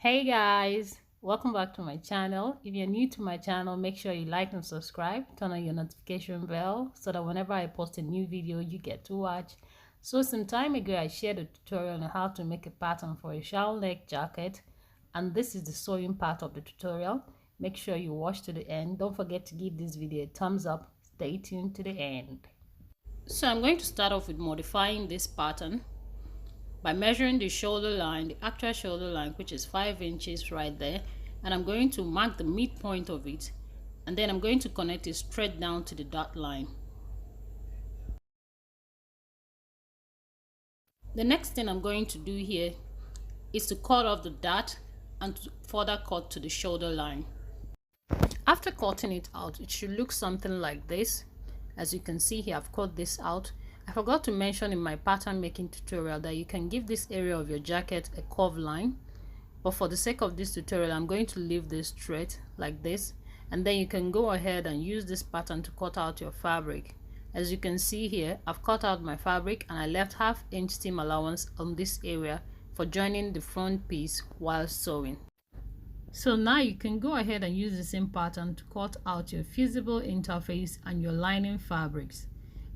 Hey guys, welcome back to my channel. If you're new to my channel, make sure you like and subscribe, turn on your notification bell so that whenever I post a new video you get to watch. So some time ago I shared a tutorial on how to make a pattern for a shawl neck jacket, and this is the sewing part of the tutorial. Make sure you watch to the end. Don't forget to give this video a thumbs up. Stay tuned to the end. So I'm going to start off with modifying this pattern by measuring the shoulder line, the actual shoulder line, which is 5 inches right there, and I'm going to mark the midpoint of it, and then I'm going to connect it straight down to the dot line. The next thing I'm going to do here is to cut off the dot and to further cut to the shoulder line. After cutting it out, it should look something like this. As you can see here, I've cut this out. I forgot to mention in my pattern making tutorial that you can give this area of your jacket a curved line, but for the sake of this tutorial I'm going to leave this straight like this, and then you can go ahead and use this pattern to cut out your fabric. As you can see here, I've cut out my fabric and I left 1/2 inch seam allowance on this area for joining the front piece while sewing. So now you can go ahead and use the same pattern to cut out your fusible interface and your lining fabrics.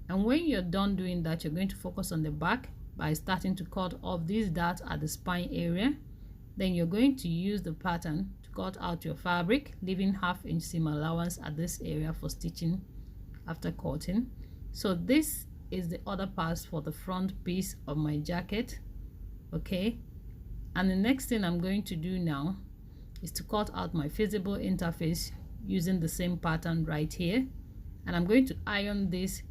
And when you're done doing that, you're going to focus on the back by starting to cut off these dots at the spine area. Then you're going to use the pattern to cut out your fabric, leaving 1/2 inch seam allowance at this area for stitching after cutting. So this is the other part for the front piece of my jacket. Okay, and the next thing I'm going to do now is to cut out my fusible interface using the same pattern right here, and I'm going to iron this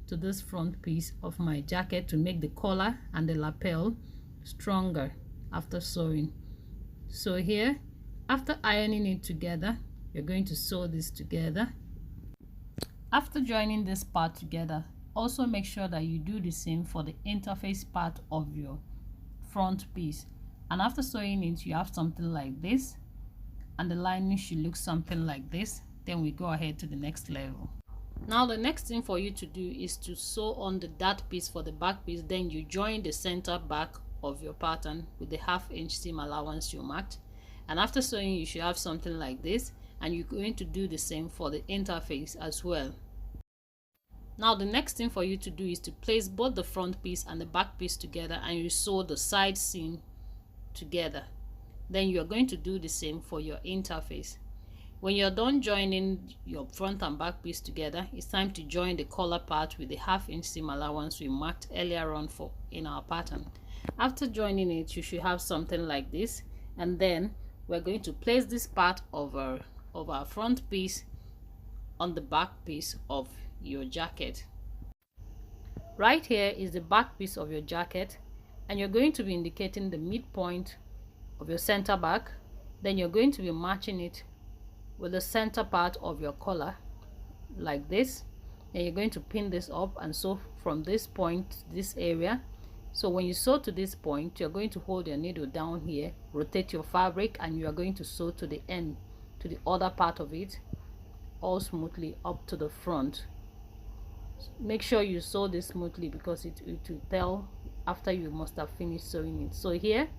to this front piece of my jacket to make the collar and the lapel stronger after sewing. So here, after ironing it together, you're going to sew this together. After joining this part together, also make sure that you do the same for the interface part of your front piece. And after sewing it, you have something like this, and the lining should look something like this. Then we go ahead to the next level. Now the next thing for you to do is to sew on the dart piece for the back piece. Then you join the center back of your pattern with the 1/2 inch seam allowance you marked, and after sewing you should have something like this, and you're going to do the same for the interface as well. Now the next thing for you to do is to place both the front piece and the back piece together, and you sew the side seam together. Then you're going to do the same for your interface. When you're done joining your front and back piece together, it's time to join the collar part with the 1/2 inch seam allowance we marked earlier on for in our pattern. After joining it, you should have something like this, and then we're going to place this part of our front piece on the back piece of your jacket. Right here is the back piece of your jacket, and you're going to be indicating the midpoint of your center back. Then you're going to be matching it with the center part of your collar like this, and you're going to pin this up and sew from this point to this area. So when you sew to this point, you're going to hold your needle down here, rotate your fabric, and you are going to sew to the end, to the other part of it, all smoothly up to the front. Make sure you sew this smoothly because it will tell after you must have finished sewing it. So here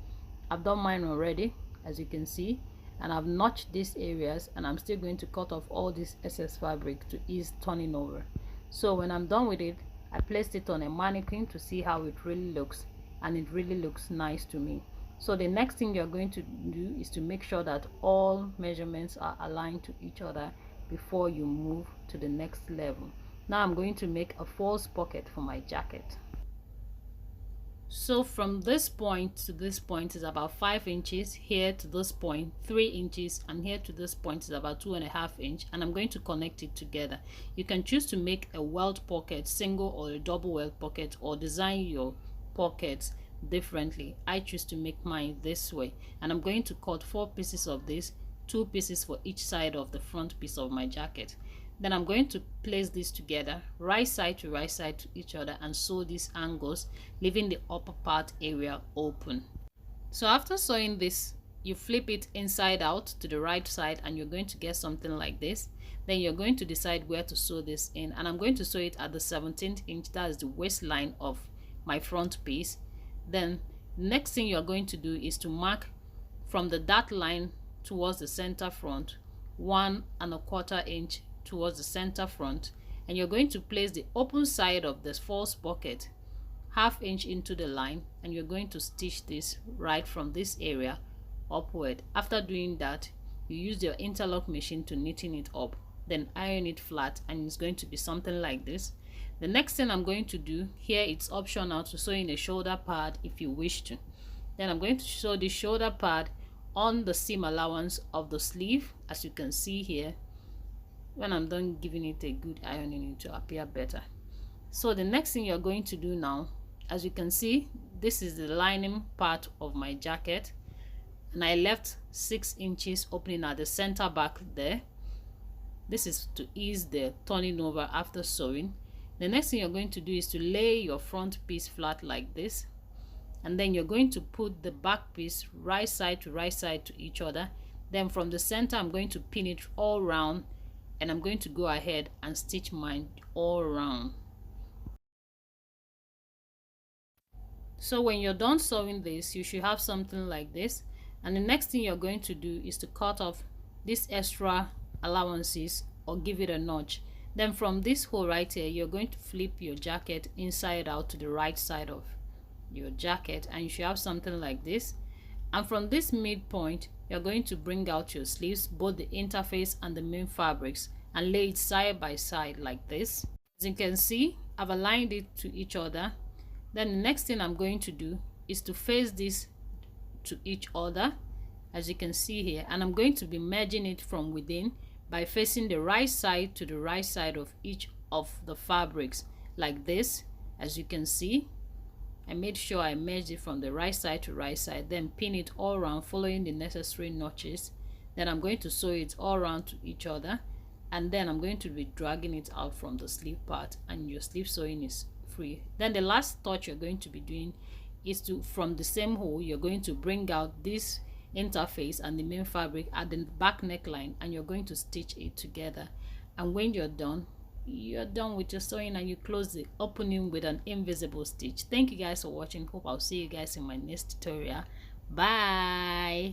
I've done mine already, as you can see, and I've notched these areas, and I'm still going to cut off all this excess fabric to ease turning over. So when I'm done with it, I placed it on a mannequin to see how it really looks, and it really looks nice to me. So the next thing you're going to do is to make sure that all measurements are aligned to each other before you move to the next level. Now I'm going to make a false pocket for my jacket. So from this point to this point is about 5 inches, here to this point 3 inches, and here to this point is about 2.5 inches, and I'm going to connect it together. You can choose to make a welt pocket, single or a double welt pocket, or design your pockets differently. I choose to make mine this way, and I'm going to cut 4 pieces of this, 2 pieces for each side of the front piece of my jacket. Then I'm going to place this together, right side to each other, and sew these angles, leaving the upper part area open. So after sewing this, you flip it inside out to the right side, and you're going to get something like this. Then you're going to decide where to sew this in, and I'm going to sew it at the 17th inch, that is the waistline of my front piece. Then next thing you're going to do is to mark from the dot line towards the center front, 1¼ inch towards the center front, and you're going to place the open side of this false pocket ½ inch into the line, and you're going to stitch this right from this area upward. After doing that, you use your interlock machine to knitting it up, then iron it flat, and it's going to be something like this. The next thing I'm going to do here, it's optional to sew in a shoulder pad if you wish to. Then I'm going to sew the shoulder pad on the seam allowance of the sleeve, as you can see here. When I'm done giving it a good ironing, it will appear better. So the next thing you're going to do now, as you can see, this is the lining part of my jacket, and I left 6 inches opening at the center back there. This is to ease the turning over after sewing. The next thing you're going to do is to lay your front piece flat like this, and then you're going to put the back piece right side to each other. Then from the center, I'm going to pin it all round, and I'm going to go ahead and stitch mine all around. So when you're done sewing this, you should have something like this. And the next thing you're going to do is to cut off these extra allowances or give it a notch. Then from this hole right here, you're going to flip your jacket inside out to the right side of your jacket, and you should have something like this. And from this midpoint, you're going to bring out your sleeves, both the interface and the main fabrics, and lay it side by side like this. As you can see, I've aligned it to each other. Then the next thing I'm going to do is to face this to each other, as you can see here, and I'm going to be merging it from within by facing the right side to the right side of each of the fabrics like this. As you can see, I made sure I merged it from the right side to right side, then pin it all around following the necessary notches. Then I'm going to sew it all around to each other, and then I'm going to be dragging it out from the sleeve part, and your sleeve sewing is free. Then the last touch you're going to be doing is to, from the same hole, you're going to bring out this interface and the main fabric at the back neckline, and you're going to stitch it together. And when you're done with your sewing, and you close the opening with an invisible stitch. Thank you guys for watching. Hope I'll see you guys in my next tutorial. Bye.